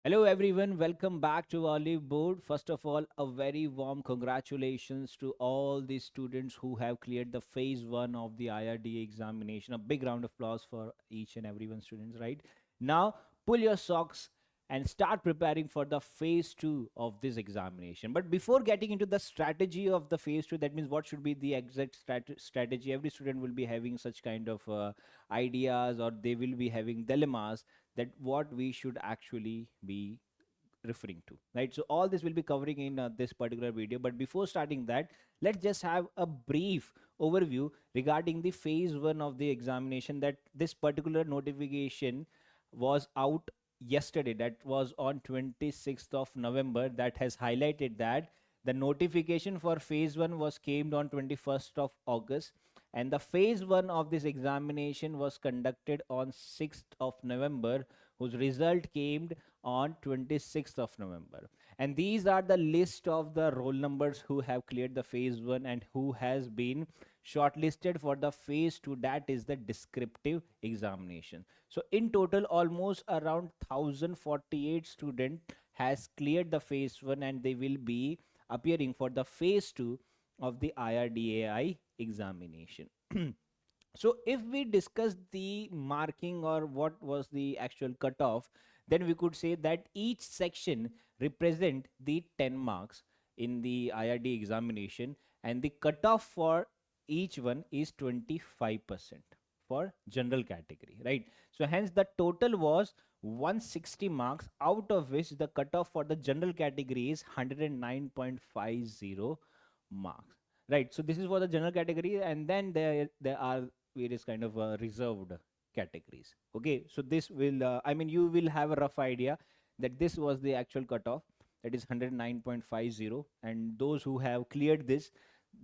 Hello everyone, welcome back to Oliveboard. First of all, a very warm congratulations to all the students who have cleared the phase 1 of the IRDA examination. A big round of applause for each and every one students, right? Now, pull your socks and start preparing for the phase 2 of this examination. But before getting into the strategy of the phase 2, that means what should be the exact strategy. Every student will be having such kind of ideas, or they will be having dilemmas that what we should actually be referring to, right? So all this will be covering in this particular video, but before starting that, let's just have a brief overview regarding the phase 1 of the examination. That this particular notification was out yesterday, that was on 26th of November, that has highlighted that the notification for phase 1 was came on 21st of August, and the phase 1 of this examination was conducted on 6th of November, whose result came on 26th of November. And these are the list of the roll numbers who have cleared the phase 1 and who has been shortlisted for the phase 2, that is the descriptive examination. So in total, almost around 1048 students has cleared the phase 1, and they will be appearing for the phase 2 of the IRDAI examination. So if we discuss the marking or what was the actual cutoff, then we could say that each section represent the 10 marks in the IRD examination, and the cutoff for each one is 25% for general category, right? So hence the total was 160 marks, out of which the cutoff for the general category is 109.50 marks, right? So this is for the general category, and then there are various kind of reserved categories. Okay, so this will you will have a rough idea that this was the actual cutoff, that is 109.50, and those who have cleared this,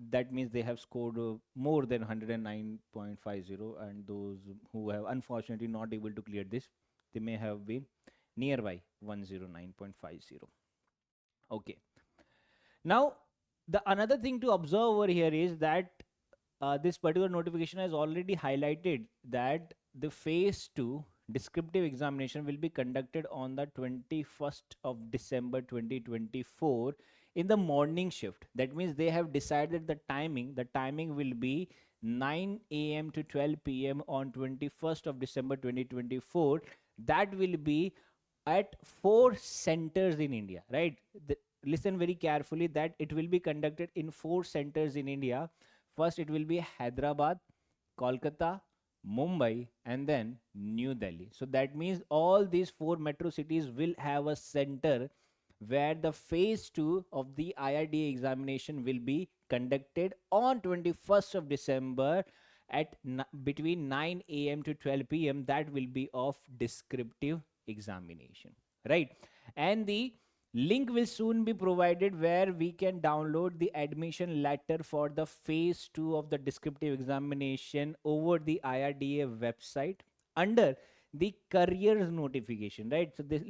that means they have scored more than 109.50, and those who have unfortunately not able to clear this, they may have been nearby 109.50. Okay, now the another thing to observe over here is that this particular notification has already highlighted that the phase 2 descriptive examination will be conducted on the 21st of December 2024 in the morning shift. That means they have decided the timing will be 9 a.m. to 12 p.m. on 21st of December 2024. That will be at 4 centers in India, right? Listen very carefully, that it will be conducted in 4 centers in India. First, it will be Hyderabad, Kolkata, Mumbai, and then New Delhi. So that means all these 4 metro cities will have a center where the phase 2 of the IRDA examination will be conducted on 21st of December at between 9 a.m. to 12 p.m. That will be of descriptive examination, right? And the link will soon be provided where we can download the admission letter for the phase 2 of the descriptive examination over the IRDA website under the careers notification, right? So this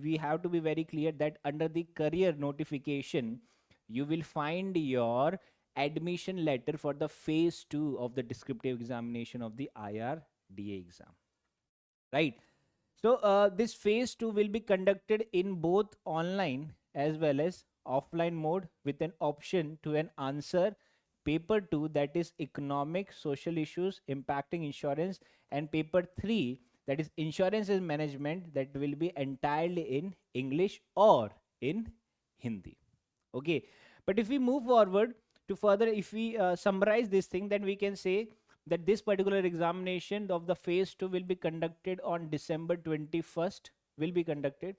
we have to be very clear that under the career notification, you will find your admission letter for the phase 2 of the descriptive examination of the IRDA exam, right? So this phase 2 will be conducted in both online as well as offline mode, with an option to an answer paper 2, that is economic social issues impacting insurance, and paper 3, that is insurance and management, that will be entirely in English or in Hindi. Okay, but if we move forward to further, if we summarize this thing, then we can say that this particular examination of the phase 2 will be conducted on December 21st, will be conducted.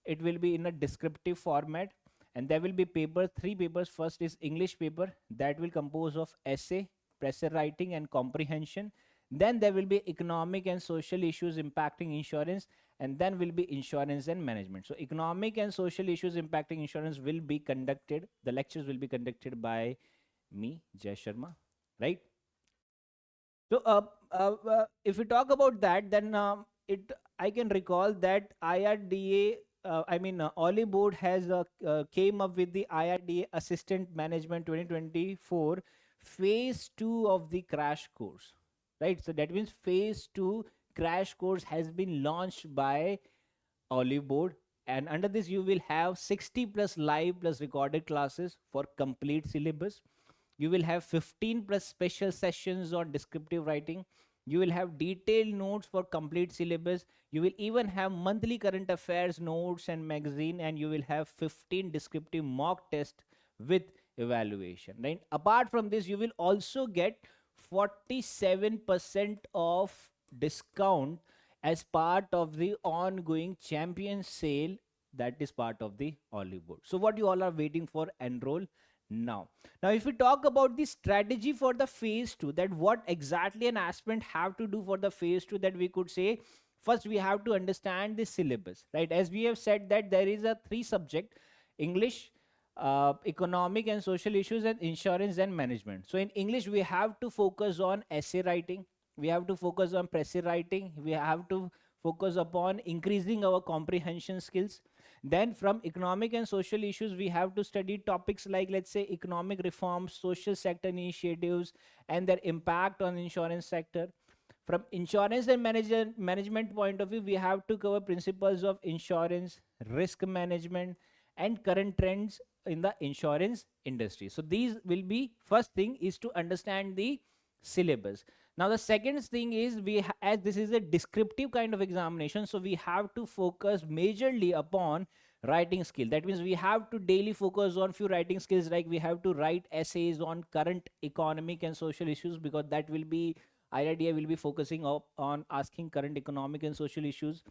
It will be in a descriptive format, and there will be three papers. First is English paper, that will compose of essay, pressure writing, and comprehension. Then there will be economic and social issues impacting insurance, and then will be insurance and management. So economic and social issues impacting insurance will be conducted, the lectures will be conducted by me, Jay Sharma, right? So, if we talk about that, then it I can recall that IRDA, Oliveboard has came up with the IRDA Assistant Management 2024 Phase 2 of the crash course, right? So that means Phase 2 crash course has been launched by Oliveboard, And under this you will have 60 plus live plus recorded classes for complete syllabus. You will have 15 plus special sessions on descriptive writing. You will have detailed notes for complete syllabus. You will even have monthly current affairs notes and magazine, and you will have 15 descriptive mock tests with evaluation, right? Apart from this, you will also get 47% of discount as part of the ongoing champion sale that is part of the Oliveboard. So what you all are waiting for, enroll now. Now if we talk about the strategy for the phase 2, that what exactly an aspirant have to do for the phase 2, that we could say, first we have to understand the syllabus, right? As we have said that there is a 3 subject: English, economic and social issues, and insurance and management. So in English we have to focus on essay writing, we have to focus on essay writing, we have to focus upon increasing our comprehension skills. Then from economic and social issues, we have to study topics like, let's say, economic reforms, social sector initiatives, and their impact on insurance sector. From insurance and management point of view, we have to cover principles of insurance, risk management, and current trends in the insurance industry. So these will be, first thing is to understand the syllabus. Now the second thing is, as this is a descriptive kind of examination, so we have to focus majorly upon writing skill. That means we have to daily focus on few writing skills, like we have to write essays on current economic and social issues, because that will be, IRDAI will be focusing on asking current economic and social issues.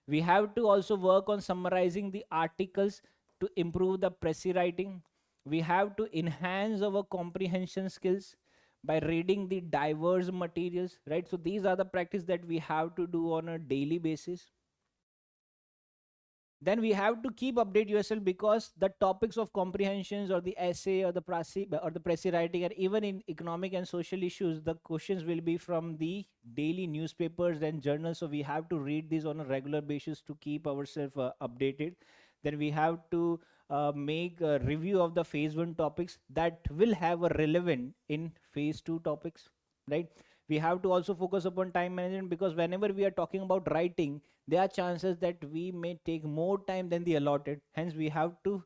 We have to also work on summarizing the articles to improve the precis writing. We have to enhance our comprehension skills by reading the diverse materials, right? So these are the practice that we have to do on a daily basis. Then we have to keep update yourself, because the topics of comprehensions or the essay or the precis writing, and even in economic and social issues, the questions will be from the daily newspapers and journals. So we have to read these on a regular basis to keep ourselves updated. Then we have to make a review of the phase 1 topics that will have a relevant in phase 2 topics, right? We have to also focus upon time management, because whenever we are talking about writing, there are chances that we may take more time than the allotted. Hence we have to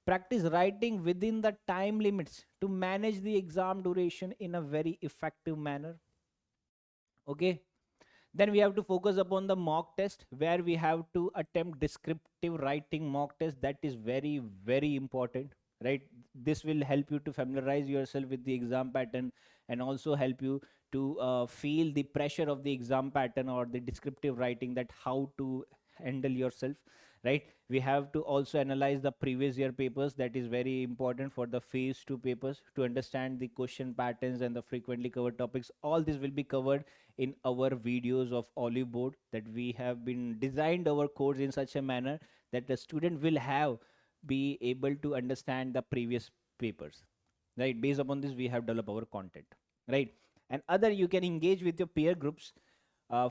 practice writing within the time limits to manage the exam duration in a very effective manner. Okay. Then we have to focus upon the mock test, where we have to attempt descriptive writing mock test. That is very, very important, right? This will help you to familiarize yourself with the exam pattern, and also help you to feel the pressure of the exam pattern or the descriptive writing, that how to handle yourself, right? We have to also analyze the previous year papers. That is very important for the phase 2 papers, to understand the question patterns and the frequently covered topics. All this will be covered in our videos of Oliveboard, that we have been designed our course in such a manner that the student will have be able to understand the previous papers, right? Based upon this, we have developed our content, right? And other, you can engage with your peer groups,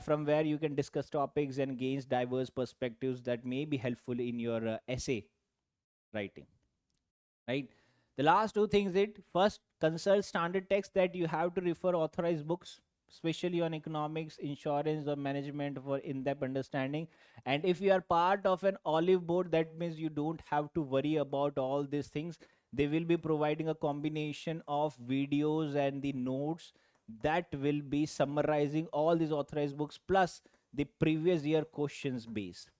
from where you can discuss topics and gain diverse perspectives that may be helpful in your essay writing, right? The last 2 things is, first, consult standard text, that you have to refer authorized books, especially on economics, insurance, or management, for in-depth understanding. And if you are part of an Oliveboard, that means you don't have to worry about all these things. They will be providing a combination of videos and the notes that will be summarizing all these authorized books plus the previous year questions base.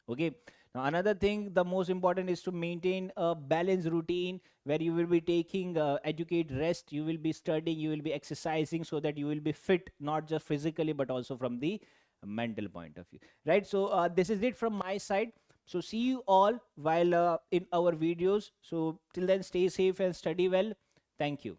Okay. Now another thing, the most important, is to maintain a balanced routine, where you will be taking educate, rest, you will be studying, you will be exercising, so that you will be fit, not just physically but also from the mental point of view, right? So this is it from my side. So see you all while in our videos. So till then, stay safe and study well. Thank you.